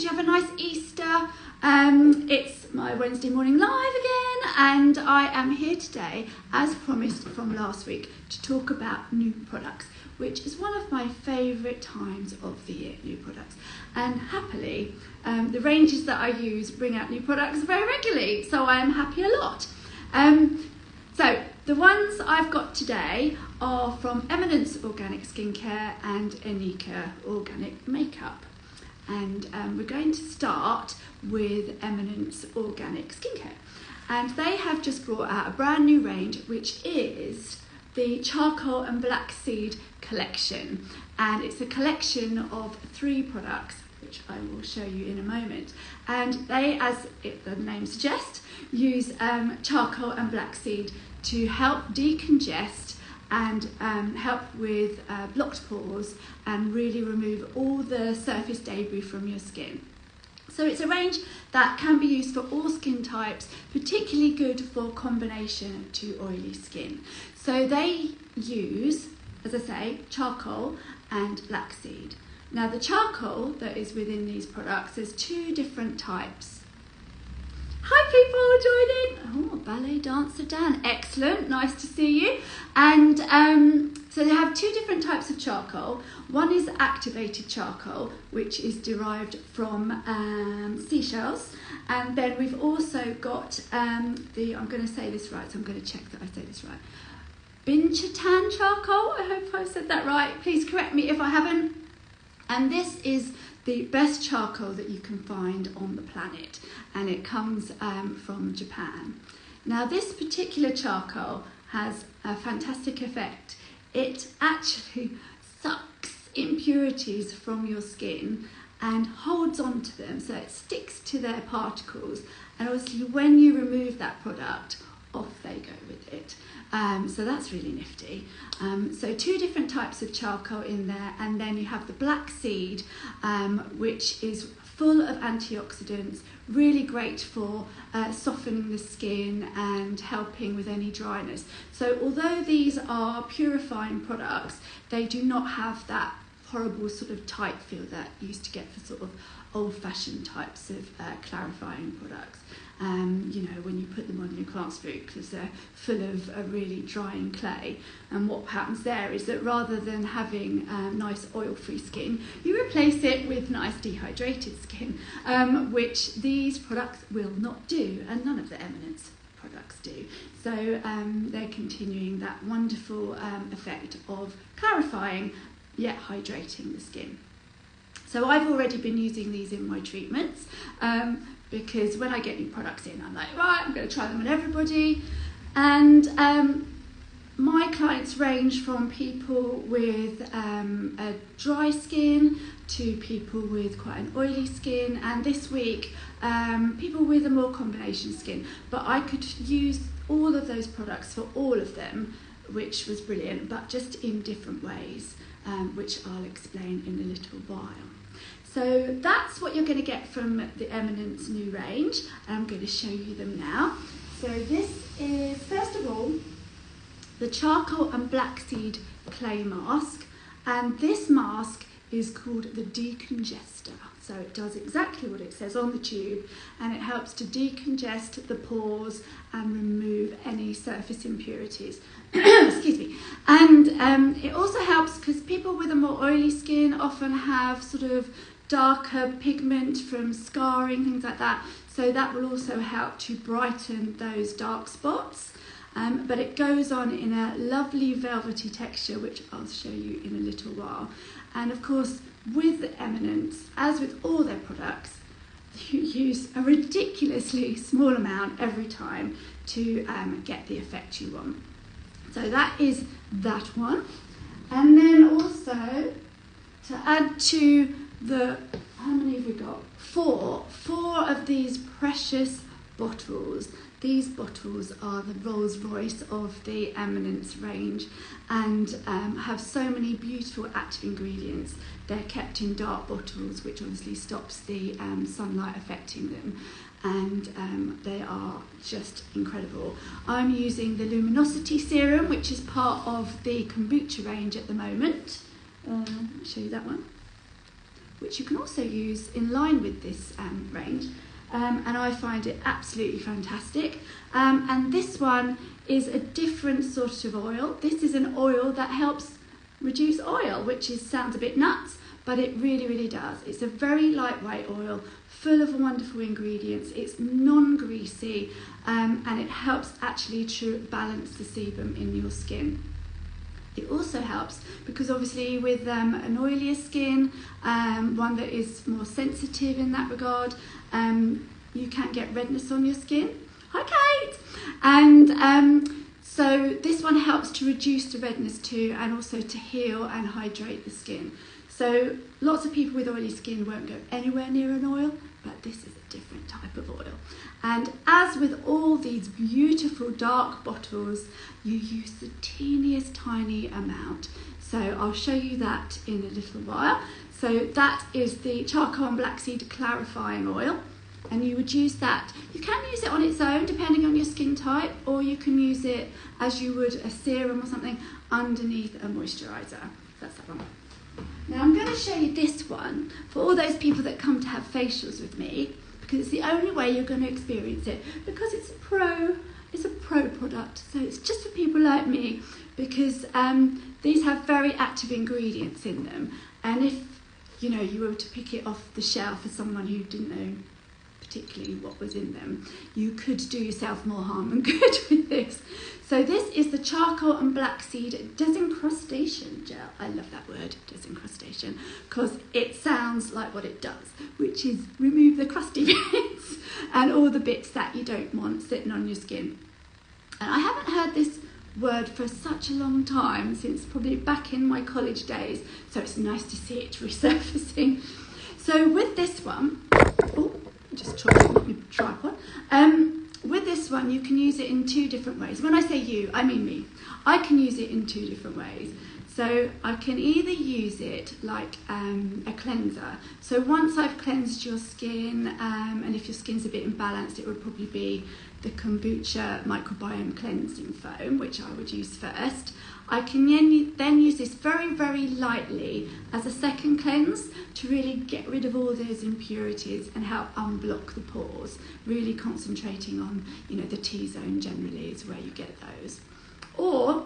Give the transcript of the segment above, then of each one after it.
Did you have a nice Easter? It's my Wednesday morning live again, and I am here today, as promised from last week, to talk about new products, which is one of my favourite times of the year, new products. And happily, the ranges that I use bring out new products very regularly, so I am happy a lot. So the ones I've got today are from Éminence Organic Skincare and INIKA Organic Makeup. And we're going to start with Éminence Organic Skincare. And they have just brought out a brand new range, which is the Charcoal and Black Seed collection. And it's a collection of 3 products, which I will show you in a moment. And they, as the name suggests, use charcoal and black seed to help decongest and help with blocked pores and really remove all the surface debris from your skin. So it's a range that can be used for all skin types, particularly good for combination to oily skin. So they use, as I say, charcoal and black seed. Now the charcoal that is within these products, there's 2 different types. Hi people joining! Oh, ballet dancer Dan, excellent, nice to see you. And so they have 2 different types of charcoal. One is activated charcoal, which is derived from seashells. And then we've also got I'm going to say this right, so I'm going to check that I say this right. Binchatan charcoal, I hope I said that right. Please correct me if I haven't. And this is the best charcoal that you can find on the planet, and it comes from Japan. Now this particular charcoal has a fantastic effect. It actually sucks impurities from your skin and holds on to them, so it sticks to their particles, and obviously when you remove that product, off they go with it. So that's really nifty. So 2 different types of charcoal in there, and then you have the black seed, which is full of antioxidants, really great for softening the skin and helping with any dryness. So although these are purifying products, they do not have that horrible sort of tight feel that you used to get for sort of old-fashioned types of clarifying products. You know, when you put them on, you can't speak because they're full of a really drying clay. And what happens there is that rather than having nice oil-free skin, you replace it with nice dehydrated skin, which these products will not do, and none of the Éminence products do. So they're continuing that wonderful effect of clarifying yet hydrating the skin. So I've already been using these in my treatments because when I get new products in, I'm like, right, I'm going to try them on everybody. And my clients range from people with a dry skin to people with quite an oily skin, and this week people with a more combination skin. But I could use all of those products for all of them, which was brilliant, but just in different ways, which I'll explain in a little while. So that's what you're going to get from the Éminence new range. I'm going to show you them now. So this is, first of all, the charcoal and black seed clay mask. And this mask is called the decongester. So it does exactly what it says on the tube, and it helps to decongest the pores and remove any surface impurities. Excuse me. And it also helps because people with a more oily skin often have sort of darker pigment from scarring, things like that. So that will also help to brighten those dark spots. But it goes on in a lovely velvety texture, which I'll show you in a little while. And of course, with the Éminence, as with all their products, you use a ridiculously small amount every time to get the effect you want. So that is that one. And then also, to add to the, how many have we got? 4 of these precious bottles. These bottles are the Rolls Royce of the Éminence range, and have so many beautiful active ingredients. They're kept in dark bottles, which obviously stops the sunlight affecting them, and they are just incredible. I'm using the Luminosity Serum, which is part of the kombucha range at the moment. I'll show you that one. which you can also use in line with this range. And I find it absolutely fantastic. And this one is a different sort of oil. This is an oil that helps reduce oil, which sounds a bit nuts, but it really, really does. It's a very lightweight oil, full of wonderful ingredients. It's non-greasy, and it helps actually to balance the sebum in your skin. It also helps because obviously with an oilier skin, one that is more sensitive in that regard, you can get redness on your skin. Hi Kate! And so this one helps to reduce the redness too, and also to heal and hydrate the skin. So lots of people with oily skin won't go anywhere near an oil, but this is a different type of oil. And as with all these beautiful dark bottles, you use the teeniest tiny amount. So I'll show you that in a little while. So that is the charcoal and black seed clarifying oil. And you would use that. You can use it on its own depending on your skin type, or you can use it as you would a serum or something underneath a moisturiser. That's that one. Now I'm going to show you this one for all those people that come to have facials with me, because it's the only way you're going to experience it, because it's a pro product, so it's just for people like me, because these have very active ingredients in them, and if you were to pick it off the shelf for someone who didn't know particularly what was in them, you could do yourself more harm than good with this. So this is the charcoal and black seed disincrustation gel. I love that word, disincrustation, because it sounds like what it does, which is remove the crusty bits and all the bits that you don't want sitting on your skin. And I haven't heard this word for such a long time, since probably back in my college days, so it's nice to see it resurfacing. So with this one, just try my tripod. With this one, you can use it in two different ways. When I say you, I mean me. I can use it in two different ways. So I can either use it like a cleanser. So once I've cleansed your skin, and if your skin's a bit imbalanced, it would probably be the kombucha microbiome cleansing foam, which I would use first. I can then use this very, very lightly as a second cleanse to really get rid of all those impurities and help unblock the pores, really concentrating on, the T-zone generally is where you get those. Or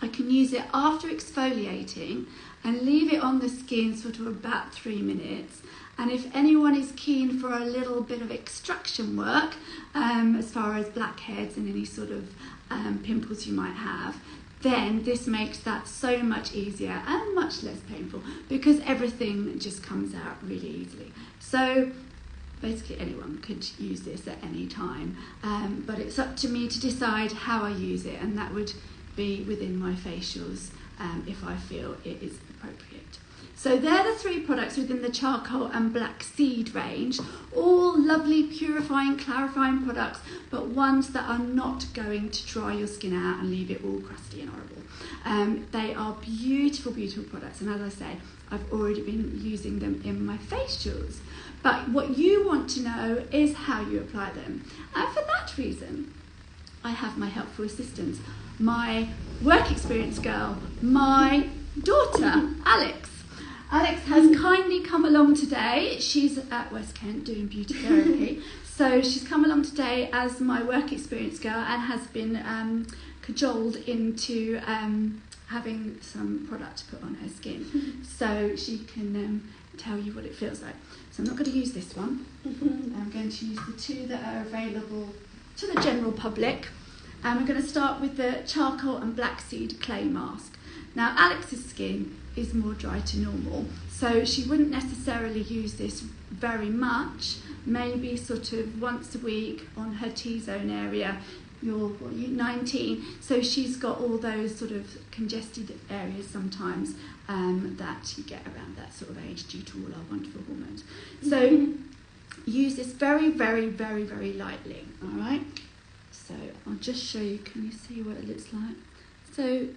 I can use it after exfoliating and leave it on the skin sort of about 3 minutes. And if anyone is keen for a little bit of extraction work, as far as blackheads and any sort of pimples you might have, then this makes that so much easier and much less painful, because everything just comes out really easily. So basically anyone could use this at any time, but it's up to me to decide how I use it, and that would be within my facials if I feel it is appropriate. So they're the three products within the charcoal and black seed range, all lovely purifying, clarifying products, but ones that are not going to dry your skin out and leave it all crusty and horrible. They are beautiful, beautiful products, and as I say, I've already been using them in my facials. But what you want to know is how you apply them. And for that reason, I have my helpful assistants, my work experience girl, my daughter, Alex. Alex has kindly come along today. She's at West Kent doing beauty therapy. So she's come along today as my work experience girl and has been cajoled into having some product put on her skin. So she can tell you what it feels like. So I'm not going to use this one. I'm going to use the two that are available to the general public. And we're going to start with the charcoal and black seed clay mask. Now Alex's skin is more dry to normal, so she wouldn't necessarily use this very much, maybe sort of once a week on her T-zone area. You're 19, so she's got all those sort of congested areas sometimes that you get around that sort of age due to all our wonderful hormones. So use this very, very, very, very lightly, all right? So I'll just show you, can you see what it looks like? So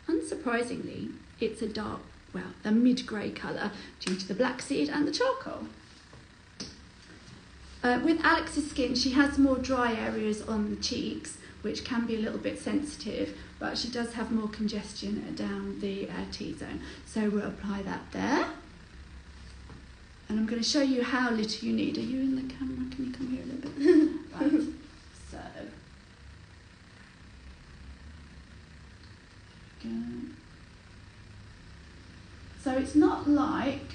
unsurprisingly, it's a dark, well, a mid-grey colour due to the black seed and the charcoal. With Alex's skin, she has more dry areas on the cheeks, which can be a little bit sensitive, but she does have more congestion down the T-zone. So we'll apply that there. And I'm going to show you how little you need. Are you in the camera? Can you come here a little bit? Right. So, go. So it's not like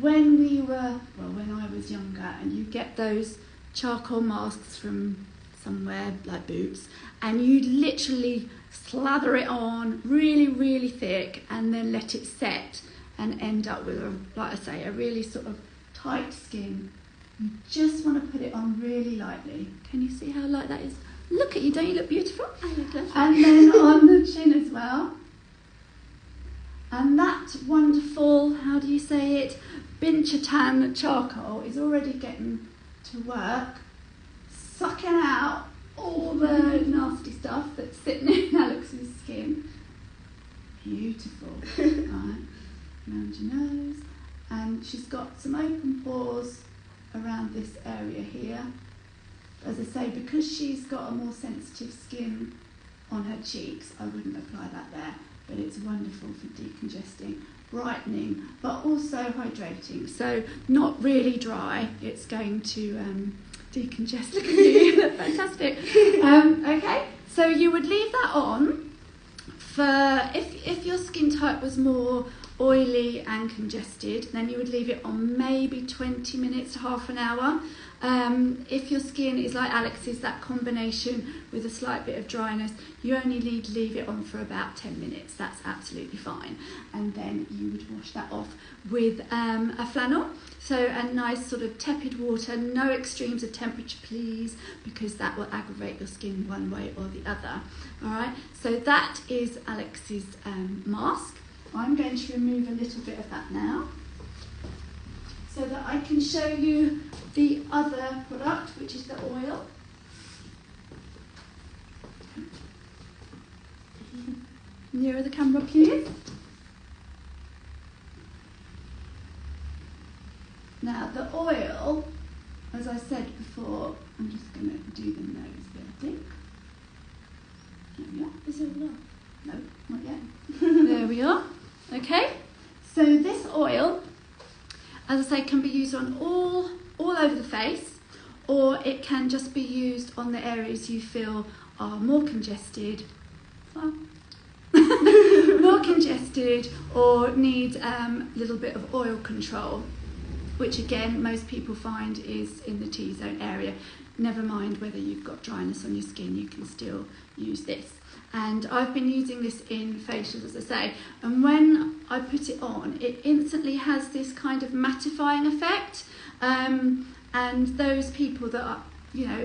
when I was younger, and you get those charcoal masks from somewhere like Boots, and you literally slather it on really, really thick and then let it set and end up with, like I say, a really sort of tight skin. You just want to put it on really lightly. Can you see how light that is? Look at you, don't you look beautiful? And then on the chin as well. And that wonderful, how do you say it, Binchatan charcoal is already getting to work, sucking out all the nasty stuff that's sitting in Alex's skin. Beautiful. Right, around your nose. And she's got some open pores around this area here. As I say, because she's got a more sensitive skin on her cheeks, I wouldn't apply that there, but it's wonderful for decongesting, brightening, but also hydrating. So not really dry, it's going to decongest. Look at you, fantastic. Okay, so you would leave that on for, if your skin type was more oily and congested, then you would leave it on maybe 20 minutes to half an hour. If your skin is like Alex's, that combination with a slight bit of dryness, you only need to leave it on for about 10 minutes. That's absolutely fine. And then you would wash that off with a flannel. So a nice sort of tepid water, no extremes of temperature please, because that will aggravate your skin one way or the other. All right, so that is Alex's mask. I'm going to remove a little bit of that now, so that I can show you the other product, which is the oil. Nearer the camera, please. Now, the oil, as I said before, I'm just going to do the nose bit, I think. There we are. Is it enough? No, not yet. There we are. Okay, so this oil, as I say, can be used on all over the face, or it can just be used on the areas you feel are more congested, more congested, or need a little bit of oil control, which again most people find is in the T-zone area. Never mind whether you've got dryness on your skin, you can still use this. And I've been using this in facials, as I say, and when I put it on, it instantly has this kind of mattifying effect. And those people that are,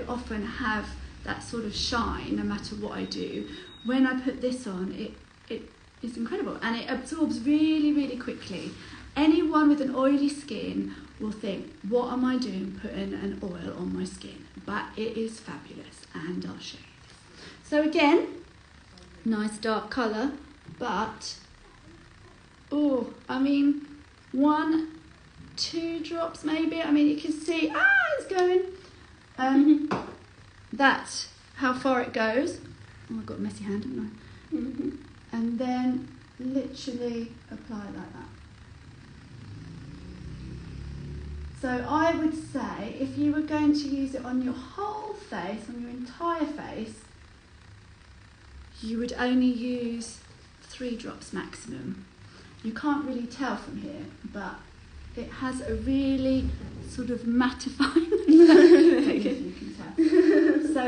often have that sort of shine, no matter what I do, when I put this on, it is incredible, and it absorbs really, really quickly. Anyone with an oily skin will think, what am I doing putting an oil on my skin? But it is fabulous, and I'll show you this. So again, nice dark colour, but, oh, I mean, 1, 2 drops maybe. I mean, you can see, it's going. That's how far it goes. Oh, I've got a messy hand, haven't I? And then literally apply like that. So I would say, if you were going to use it on your whole face, on your entire face, you would only use 3 drops maximum. You can't really tell from here, but it has a really sort of mattifying effect, if you can tell. So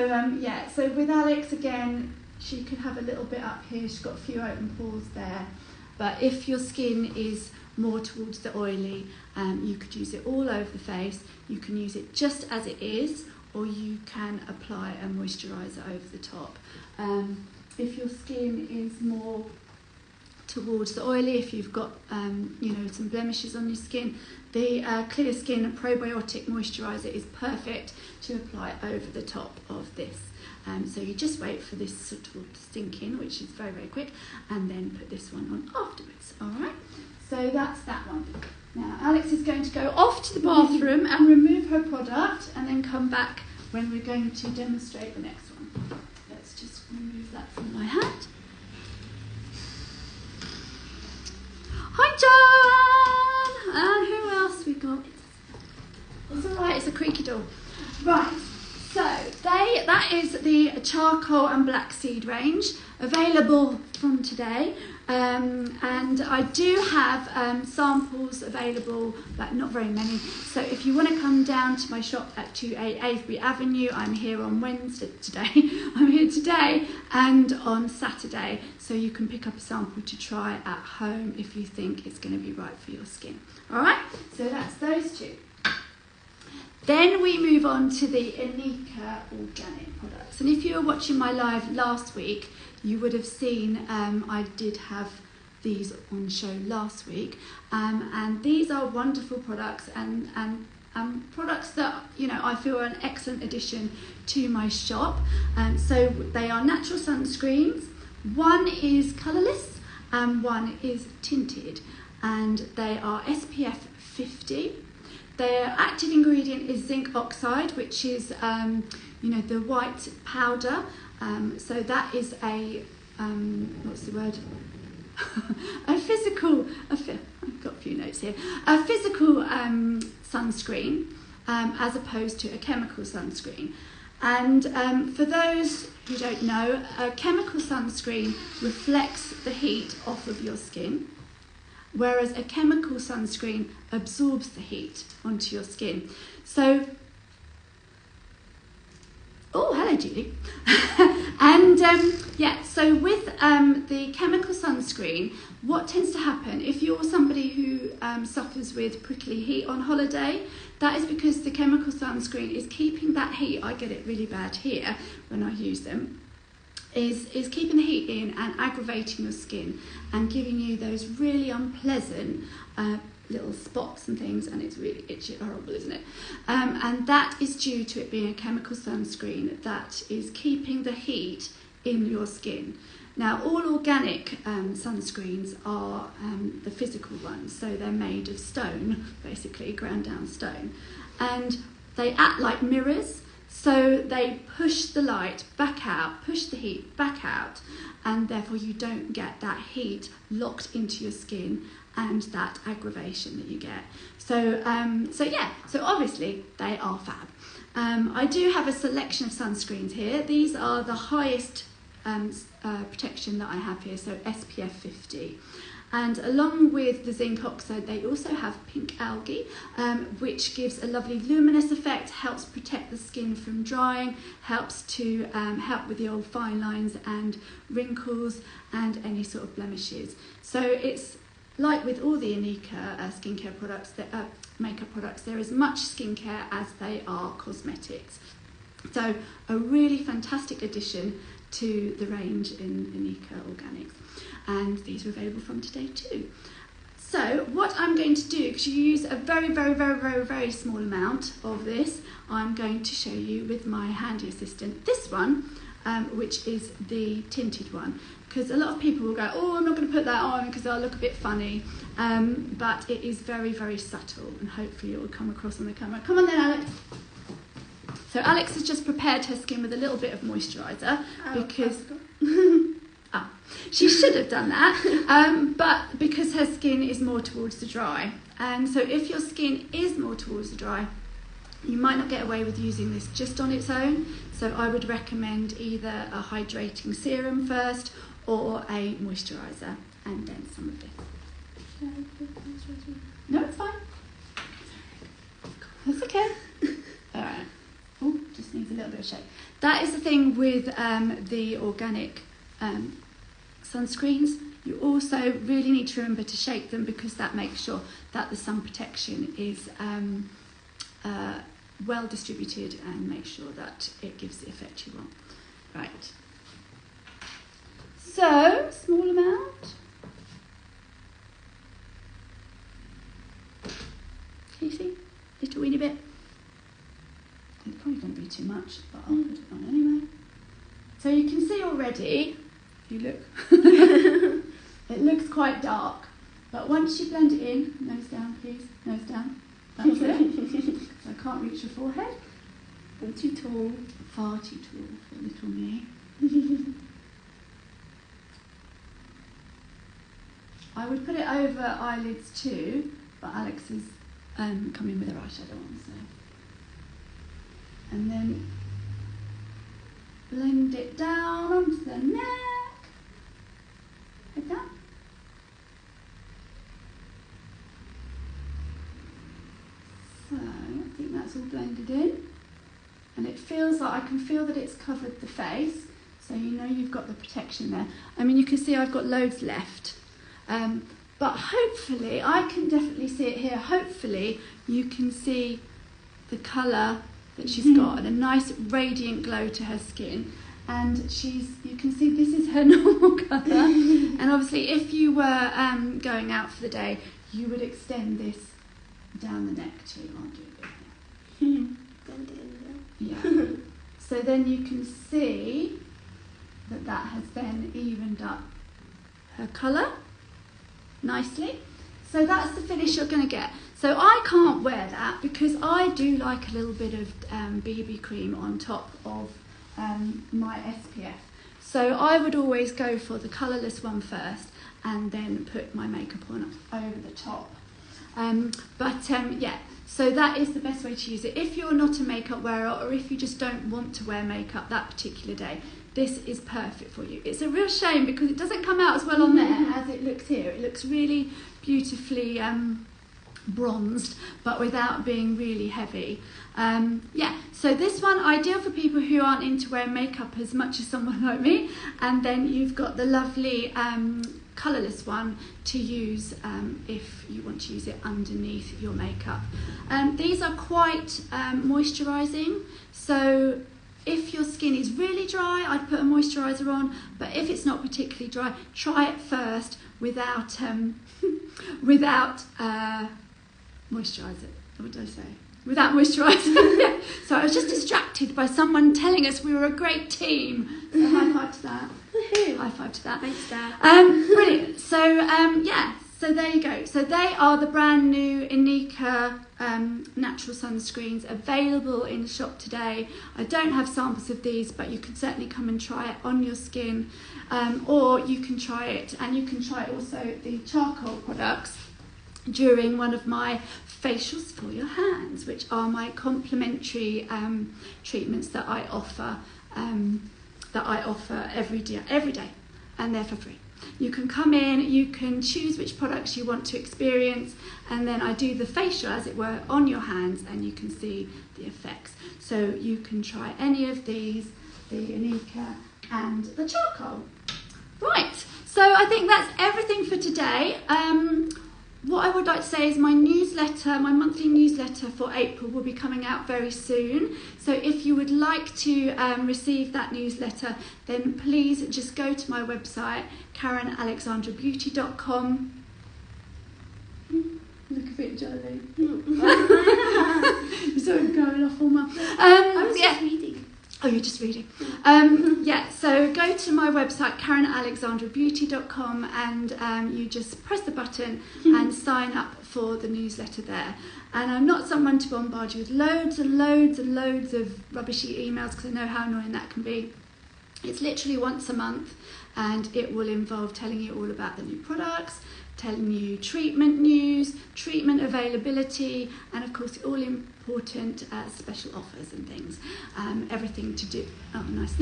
so with Alex, again, she could have a little bit up here. She's got a few open pores there. But if your skin is more towards the oily, you could use it all over the face. You can use it just as it is, or you can apply a moisturiser over the top. If your skin is more towards the oily, if you've got some blemishes on your skin, the Clear Skin Probiotic Moisturiser is perfect to apply over the top of this. So you just wait for this sort of sink in, which is very, very quick, and then put this one on afterwards. All right, so that's that one. Now Alex is going to go off to the bathroom and remove her product, and then come back when we're going to demonstrate the next one. Let's just remove that from my hand. Hi, John! And who else we got? all. Right, so that is the charcoal and black seed range available from today. And I do have samples available, but not very many. So if you want to come down to my shop at 28 Avebury Avenue, I'm here on Wednesday today. I'm here today and on Saturday. So you can pick up a sample to try at home if you think it's going to be right for your skin. All right, so that's those two. Then we move on to the INIKA organic products. And if you were watching my live last week, you would have seen I did have these on show last week. And these are wonderful products and products that, you know, I feel are an excellent addition to my shop. So they are natural sunscreens. One is colourless and one is tinted. And they are SPF 50. Their active ingredient is zinc oxide, which is, you know, the white powder. So that is a, what's the word? I've got a few notes here. A physical sunscreen, as opposed to a chemical sunscreen. And for those who don't know, a chemical sunscreen reflects the heat off of your skin, whereas a chemical sunscreen absorbs the heat onto your skin. So, oh, hello, Julie. And yeah, so with the chemical sunscreen, what tends to happen if you're somebody who suffers with prickly heat on holiday, that is because the chemical sunscreen is keeping that heat. I get it really bad here when I use them. Is keeping the heat in and aggravating your skin and giving you those really unpleasant little spots and things, and it's really itchy and horrible, isn't it? And that is due to it being a chemical sunscreen that is keeping the heat in your skin. Now, all organic sunscreens are the physical ones, so they're made of stone, basically, ground down stone, and they act like mirrors. So they push the light back out, push the heat back out, and therefore you don't get that heat locked into your skin and that aggravation that you get. So so obviously they are fab. I do have a selection of sunscreens here. These are the highest protection that I have here, so SPF 50. And along with the zinc oxide, they also have pink algae, which gives a lovely luminous effect, helps protect the skin from drying, helps to help with the old fine lines and wrinkles and any sort of blemishes. So it's like with all the INIKA skincare products, makeup products, they're as much skincare as they are cosmetics. So a really fantastic addition to the range in INIKA Organics. And these are available from today too. So what I'm going to do, because you use a very, very, very, very, very small amount of this, I'm going to show you with my handy assistant this one, which is the tinted one. Because a lot of people will go, oh, I'm not going to put that on because I'll look a bit funny. But it is very, very subtle, and hopefully it will come across on the camera. Come on then, Alex. So Alex has just prepared her skin with a little bit of moisturiser because... she should have done that, but because her skin is more towards the dry. And so if your skin is more towards the dry, you might not get away with using this just on its own. So I would recommend either a hydrating serum first or a moisturiser and then some of this. No, it's fine. That's okay. All right. Oh, just needs a little bit of shake. That is the thing with the organic sunscreens. You also really need to remember to shake them because that makes sure that the sun protection is well distributed and make sure that it gives the effect you want. Right. So, small amount. Can you see? Little weeny bit. It's probably going to be too much, but I'll put it on anyway. So you can see already, if you look, it looks quite dark. But once you blend it in, nose down please, nose down. That's it. So I can't reach your forehead. I'm too tall. Far too tall for little me. I would put it over eyelids too, but Alex is coming with her eyeshadow on, so. and then blend it down onto the neck, like that. So I think that's all blended in, and it feels like I can feel that it's covered the face, so you know you've got the protection there. I mean, you can see I've got loads left, but hopefully I can definitely see it here. Hopefully you can see the colour that she's got and a nice radiant glow to her skin. And you can see this is her normal colour. And obviously if you were going out for the day, you would extend this down the neck too. I'll do a bit here. Yeah. So then you can see that has then evened up her colour nicely. So that's the finish you're going to get. So I can't wear that because I do like a little bit of BB cream on top of my SPF. So I would always go for the colourless one first and then put my makeup on over the top. Yeah, so that is the best way to use it. If you're not a makeup wearer or if you just don't want to wear makeup that particular day, this is perfect for you. It's a real shame because it doesn't come out as well on there as it looks here. It looks really beautifully bronzed, but without being really heavy. Yeah, so this one, ideal for people who aren't into wearing makeup as much as someone like me. And then you've got the lovely colourless one to use if you want to use it underneath your makeup. These are quite moisturising, so if your skin is really dry, I'd put a moisturiser on, but if it's not particularly dry, try it first without moisturiser. What did I say? Without moisturiser. So I was just distracted by someone telling us we were a great team. So high five to that. Woohoo. High five to that. Thanks, Dad. Brilliant. So yeah. So there you go. So they are the brand new INIKA natural sunscreens available in the shop today. I don't have samples of these, but you can certainly come and try it on your skin, or you can try it, and you can try also the charcoal products during one of my facials for your hands, which are my complimentary treatments that I offer every day, and they're for free. You can come in, you can choose which products you want to experience, and then I do the facial, as it were, on your hands, and you can see the effects. So you can try any of these, the INIKA and the charcoal. Right, so I think that's everything for today. What I would like to say is my newsletter, my monthly newsletter for April will be coming out very soon. So if you would like to receive that newsletter, then please just go to my website, KarenAlexandraBeauty.com. Look a bit jolly. You're sort of going off all my... I was just reading. Oh, you're just reading. Yeah, so go to my website, KarenAlexandraBeauty.com, and you just press the button and sign up for the newsletter there. And I'm not someone to bombard you with loads and loads and loads of rubbishy emails, because I know how annoying that can be. It's literally once a month, and it will involve telling you all about the new products, telling you treatment news, treatment availability, and of course all important special offers and things, everything to do. Oh, nice.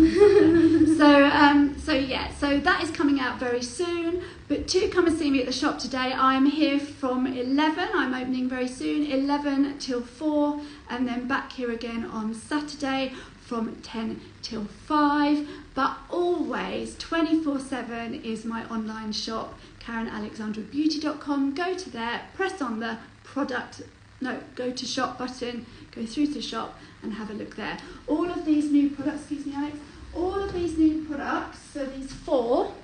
So yeah, so that is coming out very soon, but do come and see me at the shop today. I'm here from 11, I'm opening very soon, 11 till 4, and then back here again on Saturday from 10 till 5, but always 24/7 is my online shop, KarenAlexandraBeauty.com. Go to there, press on the go to shop button, go through to shop and have a look there. All of these new products, excuse me Alex, all of these new products, so these four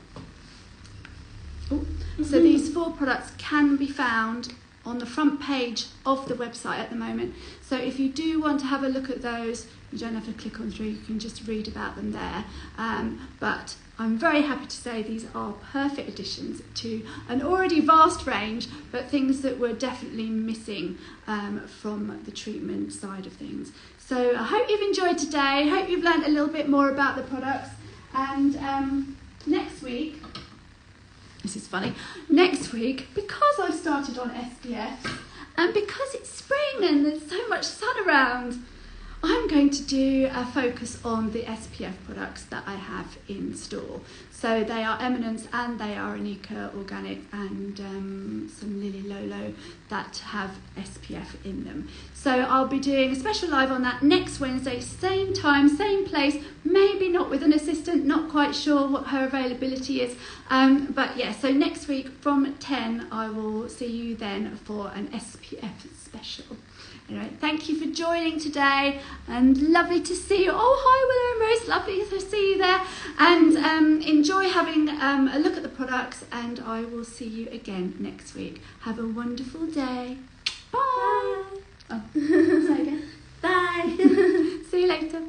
products can be found on the front page of the website at the moment. So if you do want to have a look at those, you don't have to click on through, you can just read about them there. But I'm very happy to say these are perfect additions to an already vast range, but things that were definitely missing from the treatment side of things. So I hope you've enjoyed today, hope you've learned a little bit more about the products, and next week, this is funny, next week, because I've started on SPF, and because it's spring and there's so much sun around, I'm going to do a focus on the SPF products that I have in store. So they are Éminence and they are INIKA organic and some Lily Lolo that have SPF in them. So I'll be doing a special live on that next Wednesday, same time, same place, maybe not with an assistant, not quite sure what her availability is. But yeah, so next week from 10, I will see you then for an SPF special. Anyway, thank you for joining today and lovely to see you. Oh, hi Willow and Rose, lovely to see you there. And enjoy having a look at the products, and I will see you again next week. Have a wonderful day. Bye. Oh, say again. Bye. See you later.